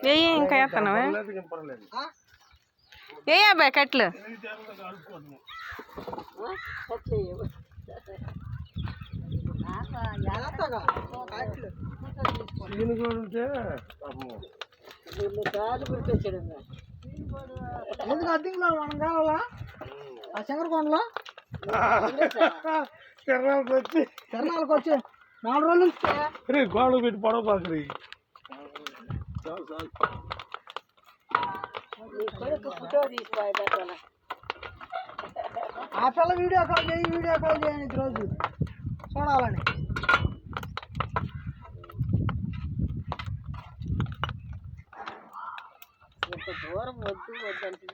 వెయ్యి ఇంకా వేస్తున్నావా ఏ అబ్బాయి కట్లు ఎందుకు అద్దెంలో మనం కావాలా ఆ శంకరకొండలో తిరణాలకు వచ్చి 4 రోజులు గోడ పెట్టి పడవ పాకరి ఆ పిల్ల వీడియో కాల్ చేయని రోజు చూడాలని దూరం వద్దు వద్దంటే